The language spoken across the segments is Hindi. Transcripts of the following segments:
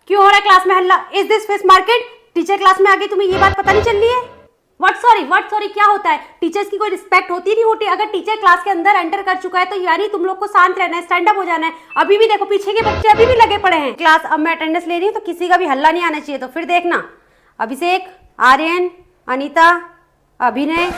क्यों हो रहा है क्लास में हल्ला? Is this fish market? Teacher class में आ गई, तुम्हें ये बात पता नहीं चल रही है? व्हाट सॉरी क्या होता है? टीचर्स की कोई रिस्पेक्ट होती नहीं होती? अगर टीचर क्लास के अंदर एंटर कर चुका है तो यानी तुम लोग को शांत रहना है, स्टैंड अप हो जाना है। अभी भी देखो पीछे के बच्चे अभी भी लगे पड़े हैं क्लास। अब मैं अटेंडेंस ले रही हूँ तो किसी का भी हल्ला नहीं आना चाहिए। तो फिर देखना, अभिषेक, आर्यन, अनीता, अभिनय,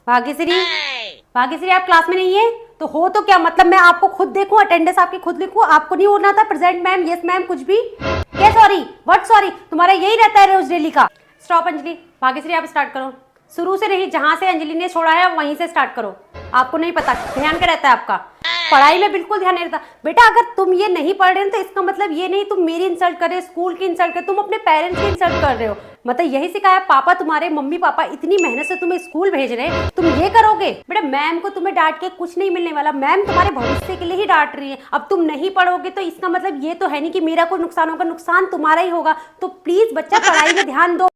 भाग्यश्री आप क्लास में नहीं है तो हो तो क्या मतलब मैं आपको खुद देखूं, अटेंडेंस आपकी खुद लिखूं? आपको नहीं होना था प्रेजेंट मैम, यस मैम, कुछ भी? क्या सॉरी, व्हाट सॉरी? तुम्हारा यही रहता है रोज डेली का। स्टॉप अंजलि। भाग्यश्री आप स्टार्ट करो, शुरू से नहीं, जहां से अंजलि ने छोड़ा है वहीं से स्टार्ट करो। आपको नहीं पता ध्यान क्या रहता है आपका? पढ़ाई में बिल्कुल ध्यान नहीं रहता। बेटा अगर तुम ये नहीं पढ़ रहे हो तो इसका मतलब ये नहीं तुम मेरी इंसल्ट कर रहे हो, स्कूल की इंसल्ट कर, तुम अपने पेरेंट्स की इंसल्ट कर रहे हो। मतलब यही सिखाया पापा, तुम्हारे मम्मी पापा इतनी मेहनत से तुम्हें स्कूल भेज रहे हैं, तुम ये करोगे? बेटा मैम को तुम्हें डांट के कुछ नहीं मिलने वाला, मैम तुम्हारे भविष्य के लिए ही डांट रही है। अब तुम नहीं पढ़ोगे तो इसका मतलब ये तो है नहीं कि मेरा कोई नुकसान होगा, नुकसान तुम्हारा ही होगा। तो प्लीज बच्चा पढ़ाई में ध्यान दो।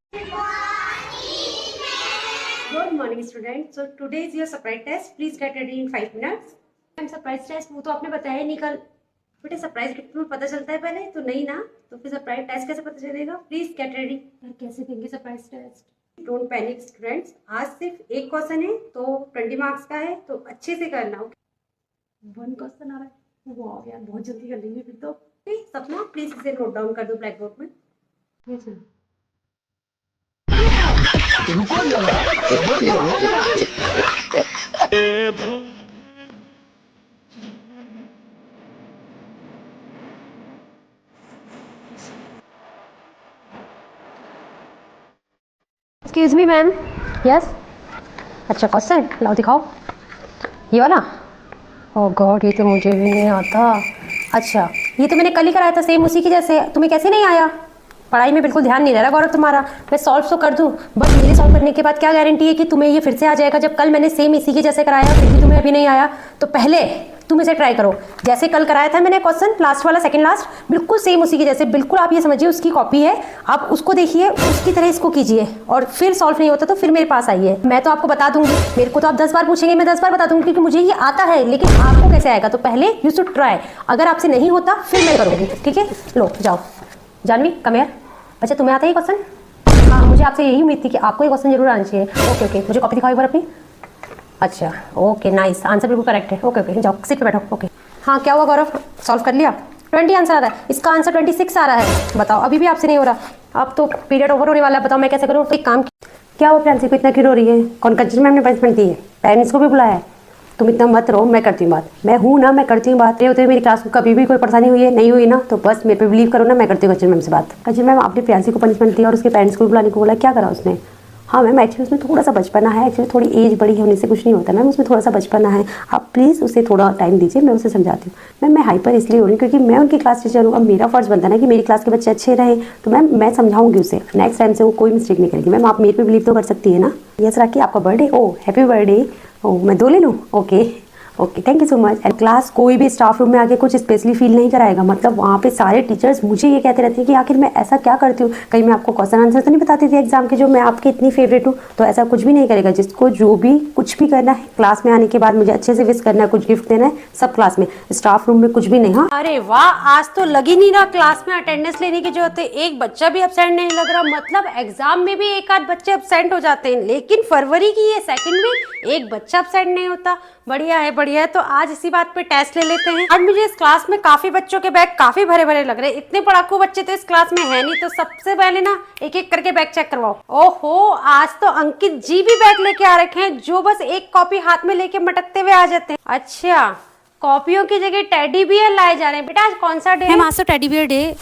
Good morning students. So today is your surprise test. Please get ready in 5 minutes. Ma'am surprise test वो तो आपने बताया ही नहीं कल। बेटा सरप्राइज गिफ्ट में पता चलता है पहले तो नहीं ना, तो फिर सरप्राइज टेस्ट कैसे पता चलेगा? Please get ready. कैसे देंगे surprise test? Don't panic students, आज सिर्फ एक क्वेश्चन है तो 20 मार्क्स का है, तो अच्छे से करना। वन क्वेश्चन आ रहा है, वाह यार बहुत जल्दी कर लेंगे फिर तो। सपना प्लीज इसे नोट डाउन कर दो ब्लैक बोर्ड में। Excuse me ma'am. यस। अच्छा क्वेश्चन लाओ दिखाओ, ये वाला। ओह गॉड ये तो मुझे भी नहीं आता। अच्छा ये तो मैंने कल ही कराया था सेम उसी की जैसे, तुम्हें कैसे नहीं आया? पढ़ाई में बिल्कुल ध्यान नहीं दे रहा गौरव तुम्हारा। मैं सॉल्व तो कर दूं बट मेरे सॉल्व करने के बाद क्या गारंटी है कि तुम्हें ये फिर से आ जाएगा? जब कल मैंने सेम इसी के जैसे कराया फिर भी तुम्हें अभी नहीं आया, तो पहले तुम इसे ट्राई करो। जैसे कल कराया था मैंने क्वेश्चन, लास्ट वाला, सेकंड लास्ट, बिल्कुल सेम उसी के जैसे, बिल्कुल आप ये समझिए उसकी कॉपी है। आप उसको देखिए, उसकी तरह इसको कीजिए और फिर सॉल्व नहीं होता तो फिर मेरे पास आइए, मैं तो आपको बता दूंगी। मेरे को तो आप 10 बार पूछेंगे, मैं 10 बार बता दूंगी क्योंकि मुझे ये आता है, लेकिन आपको कैसे आएगा? तो पहले यू शुड ट्राई। अगर आपसे नहीं होता फिर मैं करूँगी, ठीक है? लो जाओ। Jahnavi come here. अच्छा तुम्हें आता है ये क्वेश्चन? हाँ मुझे आपसे यही उम्मीद थी कि आपको ये क्वेश्चन जरूर आना चाहिए। ओके ओके, मुझे कॉपी दिखाओ एक बार अपनी। अच्छा ओके नाइस, आंसर बिल्कुल करेक्ट है। ओके ओके जाओ सीट पे बैठो। ओके हाँ क्या हुआ गौरव, सॉल्व कर लिया? 20 आंसर आ रहा है, इसका आंसर 26 आ रहा है। बताओ अभी भी आपसे नहीं हो रहा? अब तो पीरियड ओवर होने वाला है, बताओ मैं कैसे करूँ? एक काम, क्या हुआ फ्रेंड्स को इतना क्यों रो रही है? कौन कंचन मैम ने पनिशमेंट दी है? पेरेंट्स को भी बुलाया है? तुम इतना मत रो, मैं करती हूँ बात। मैं हूँ ना, मैं करती हूँ बात। ये होते मेरी क्लास में कभी भी कोई परेशानी हुई है? नहीं हुई ना, तो बस मेरे पे बिलीव करो ना, मैं करती हूँ कंचन मैम से बात। कंचन मैम आपने प्रियांशी को पनिशमेंट दिया और उसके पेरेंट्स को भी बुलाने को बोला, क्या करा उसने? हाँ मैम एक्चुअली उसमें थोड़ा सा बचपना है, एक्चुअली थोड़ी एज बड़ी होने से कुछ नहीं होता मैम, उसमें थोड़ा सा बचपना है। आप प्लीज़ उसे थोड़ा टाइम दीजिए, मैं उसे समझाती हूँ। मैम मैं हाइपर इसलिए हो रही हूँ क्योंकि मैं उनकी क्लास टीचर हूँ। अब मेरा फर्ज बनता है ना कि मेरी क्लास के बच्चे अच्छे रहें, तो मैम मैं समझाऊंगी उसे, नेक्स्ट टाइम से वो कोई मिस्टेक नहीं करेगी। मैम आप मेरे पे बिलीव तो कर सकती है ना? यस राखी आपका बर्थडे, ओह हैप्पी बर्थडे। ओह मैं 2 ले लूँ? Okay okay thank you so much. And class कोई भी स्टाफ रूम में आके कुछ स्पेशली फील नहीं कराएगा। मतलब वहाँ पे सारे टीचर्स मुझे ये कहते रहते हैं कि आखिर मैं ऐसा क्या करती हूँ, कहीं मैं आपको क्वेश्चन आंसर तो नहीं बताती थी एग्जाम के जो मैं आपकी इतनी फेवरेट हूँ? तो ऐसा कुछ भी नहीं करेगा। जिसको जो भी कुछ भी करना है क्लास में आने के बाद मुझे अच्छे से विश करना है, कुछ गिफ्ट देना है, सब क्लास में, स्टाफ रूम में कुछ भी नहीं। हाँ अरे वाह, आज तो लग ही नहीं रहा क्लास में अटेंडेंस लेने की जरूरत है। एक बच्चा भी एब्सेंट नहीं लग रहा, मतलब एग्जाम में भी एक आध बच्चे एब्सेंट हो जाते हैं, लेकिन फरवरी की ये सेकंड वीक एक बच्चा एब्सेंट नहीं होता। बढ़िया है बढ़िया है। तो आज इसी बात पे टेस्ट ले लेते हैं। आज मुझे इस क्लास में काफी बच्चों के बैग काफी भरे भरे लग रहे हैं, इतने पढ़ाकू बच्चे तो इस क्लास में है नहीं। तो सबसे पहले ना एक एक करके बैग चेक करवाओ। ओहो आज तो अंकित जी भी बैग लेके आ रखे हैं, जो बस एक कॉपी हाथ में लेके मटकते हुए आ जाते हैं। अच्छा कॉपियों की जगह टेडी बियर लाए जा रहे हैं। बेटा आज कौन सा डे है? आज तो teddy bear day.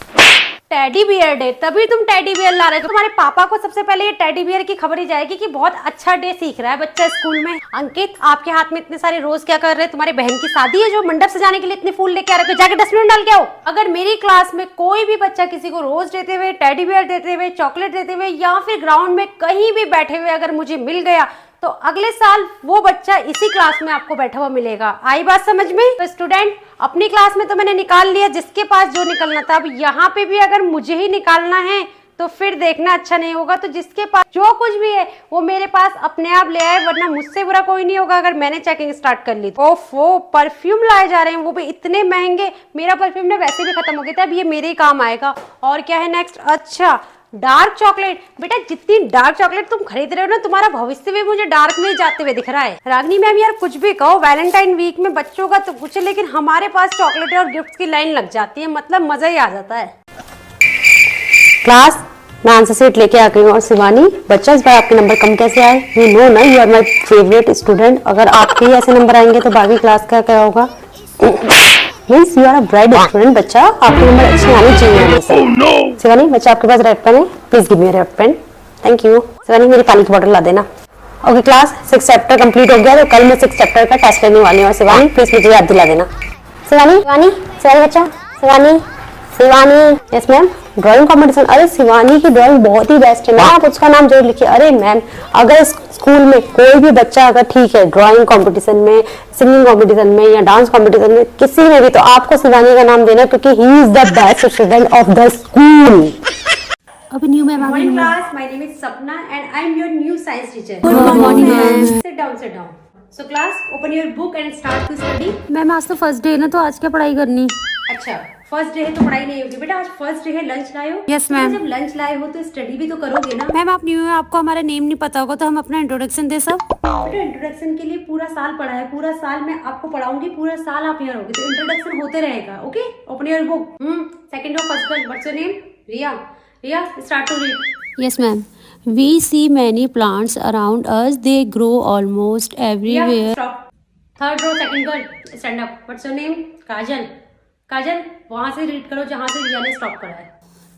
Teddy bear day, तभी तुम टेडी बियर ला रहे हो। तुम्हारे पापा को सबसे पहले ये टेडी बियर की खबर ही जाएगी कि बहुत अच्छा डे सीख रहा है बच्चा स्कूल में। अंकित आपके हाथ में इतने सारे रोज क्या कर रहे हैं? तुम्हारे बहन की शादी है जो मंडप सजाने के लिए इतने फूल लेके आ रहे हो? जाके डस्टबिन डाल के आओ। अगर मेरी क्लास में कोई भी बच्चा किसी को रोज देते हुए, टेडी बियर देते हुए, चॉकलेट देते हुए या फिर ग्राउंड में कहीं भी बैठे हुए अगर मुझे मिल गया तो अगले साल वो बच्चा इसी क्लास में आपको बैठा हुआ मिलेगा। आई बात समझ में? तो स्टूडेंट अपनी क्लास में तो मैंने निकाल लिया जिसके पास जो निकलना था, अब यहाँ पे भी अगर मुझे ही निकालना है तो फिर देखना अच्छा नहीं होगा। तो जिसके पास जो कुछ भी है वो मेरे पास अपने आप ले आए, वरना मुझसे बुरा कोई नहीं होगा अगर मैंने चेकिंग स्टार्ट कर ली। ओफो, परफ्यूम लाए जा रहे हैं, वो भी इतने महंगे। मेरा परफ्यूम ना वैसे भी खत्म हो गया था, अब ये मेरे ही काम आएगा। और क्या है नेक्स्ट? अच्छा, डार्क चॉकलेट। बेटा जितनी डार्क चॉकलेट तुम खरीद रहे हो ना, तुम्हारा भविष्य भी मुझे डार्क में जाते हुए दिख रहा है। रागनी मैम यार कुछ भी कहो, वैलेंटाइन वीक में बच्चों का तो कुछ, लेकिन हमारे पास चॉकलेट और गिफ्ट की लाइन लग जाती है, मतलब मजा ही आ जाता है। क्लास, मैं आंसर शीट लेके आ गई हूँ। और शिवानी बच्चा, इस बार आपके नंबर कम कैसे आए? यू नो ना, you are my favourite student. अगर आपके ही ऐसे नंबर आएंगे तो 12वीं क्लास का क्या होगा? Means you are a bright student. बच्चा आपके नंबर अच्छे आने चाहिए हमेशा। शिवानी बच्चा, आपके पास रेड पेन है? Please give me red pen. Thank you. Shivani मेरी पानी की बोतल ला देना। ओके क्लास, 6 चैप्टर कंप्लीट हो गया, तो कल मैं 6 चैप्टर का टेस्ट लेने वाली हूँ। और शिवानी प्लीज मुझे याद दिला देना। शिवानी शिवानी शिवानी बच्चा, Shivani Shivani. Yes ma'am. Drawing competition, अरे शिवानी की ड्राइंग बहुत ही बेस्ट है ना, आप उसका नाम जरूर लिखिए। अरे मैम, अगर स्कूल में कोई भी बच्चा अगर ठीक है ड्राइंग कंपटीशन में, सिंगिंग कंपटीशन में या डांस कंपटीशन में, किसी में भी, तो आपको शिवानी का नाम देना, क्योंकि he is the best student of the school. अभी न्यू मैम आ गई। Good morning class, my name is Sapna and I am your new science teacher. Good morning ma'am. Sit down, sit down. So class, open your book and start to study. Ma'am आज तो फर्स्ट डे है ना, तो आज क्या पढ़ाई करनी? अच्छा, फर्स्ट डे है तो पढ़ाई नहीं होगी बेटा, आज फर्स्ट डे है। लंच लाए हो? Yes ma'am. जब लंच लाए हो तो स्टडी भी तो करोगे ना। मैम आप न्यू है, आपको हमारा नेम नहीं पता होगा, तो हम अपना इंट्रोडक्शन दे सब। बेटा इंट्रोडक्शन के लिए पूरा साल पढ़ा है, पूरा साल मैं आपको पढ़ाऊंगी, पूरा साल आप यहाँ रहोगे, तो इंट्रोडक्शन होते रहेगा। Okay, open your book. Second of first girl, what's your name? Riya. Riya, start to read. Yes, ma'am. We see many plants around us. They grow almost everywhere. Stop. Third row, second girl, stand up. What's your name? Kajal. Kajal, वहां से रीड करो जहां से रिया ने स्टॉप करा है।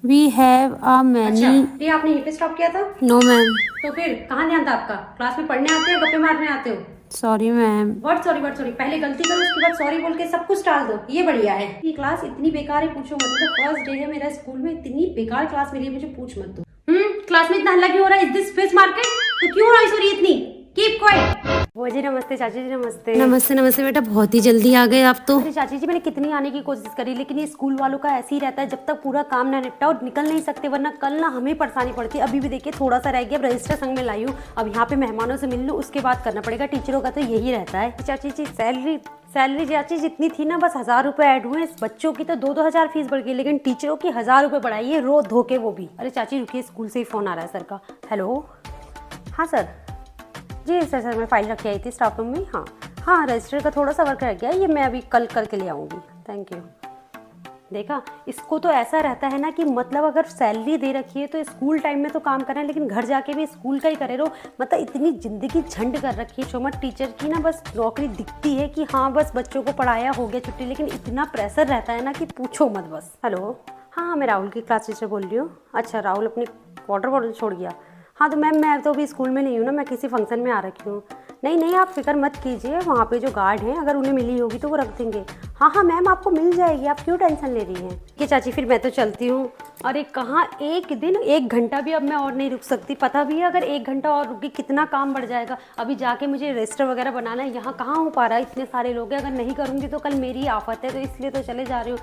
We have a many. अच्छा, रिया आपने यहीं पे स्टॉप किया था? No, ma'am. तो फिर कहाँ ध्यान था आपका? क्लास में पढ़ने आते हो, गप्पे मारने आते हो? Sorry, ma'am. What sorry, what sorry? पहले गलती करो, उसके बाद सॉरी बोल के सब कुछ टाल दो, ये बढ़िया है। ये क्लास इतनी बेकार है, पूछो मत। मतलब फर्स्ट डे है मेरा स्कूल में, इतनी बेकार क्लास मिली है, मुझे पूछ मत दो। क्लास में इतना हल्ला क्यों हो रहा है? Is this fish market? तो क्यों नॉइस हो रही है इतनी? Keep quiet. वो जी नमस्ते, चाची जी नमस्ते। नमस्ते नमस्ते बेटा, बहुत ही जल्दी आ गए आप तो। अरे चाची जी, मैंने कितनी आने की कोशिश करी, लेकिन ये स्कूल वालों का ऐसे ही रहता है, जब तक पूरा काम ना निपटाओ निकल नहीं सकते, वरना कल ना हमें परेशानी पड़ती है। अभी भी देखिए थोड़ा सा रह गया, अब रजिस्टर संग में लाई हूँ, अब यहाँ पे मेहमानों से मिल लूँ, उसके बाद करना पड़ेगा। टीचरों का तो यही रहता है। चाची जी सैलरी चाची जितनी थी ना, बस 1000 रुपये ऐड हुए। बच्चों की तो 2-2 हजार फीस बढ़ गई, लेकिन टीचरों की 1000 रुपये बढ़ाई है, रोज धोके वो भी। अरे चाची रुकिए, स्कूल से ही फोन आ रहा है सर का। हेलो, हाँ सर जी। सर मैं फाइल रख के आई थी स्टाफ रूम में। हाँ रजिस्टर का थोड़ा सा वर्क रह गया, ये मैं अभी कल करके ले आऊँगी। Thank you. देखा, इसको तो ऐसा रहता है ना कि मतलब अगर सैलरी दे रखी है तो स्कूल टाइम में तो काम करना है, लेकिन घर जाके भी स्कूल का ही करे रहो। मतलब इतनी ज़िंदगी झंड कर रखी है। छोमत टीचर की ना बस नौकरी दिखती है कि हाँ बस बच्चों को पढ़ाया, हो गया छुट्टी, लेकिन इतना प्रेशर रहता है ना कि पूछो मत बस। हेलो, हाँ मैं राहुल की क्लास टीचर बोल रही हूँ। अच्छा, राहुल अपनी वाटर बॉटल छोड़ गया? हाँ तो मैम मैं तो अभी स्कूल में नहीं हूँ ना, मैं किसी फंक्शन में आ रखी हूँ। नहीं आप फिक्र मत कीजिए, वहाँ पे जो गार्ड हैं अगर उन्हें मिली होगी तो वो रख देंगे। हाँ मैम आपको मिल जाएगी, आप क्यों टेंशन ले रही हैं? कि चाची फिर मैं तो चलती हूँ। अरे कहाँ, एक दिन 1 घंटा भी अब मैं और नहीं रुक सकती, पता भी है अगर 1 घंटा और रुकी कितना काम बढ़ जाएगा। अभी जाके मुझे रजिस्टर वगैरह बनाना है, यहाँ कहाँ हो पा रहा है, इतने सारे लोग हैं, अगर नहीं करूँगी तो कल मेरी आफत है, तो इसलिए तो चले जा रही हूँ।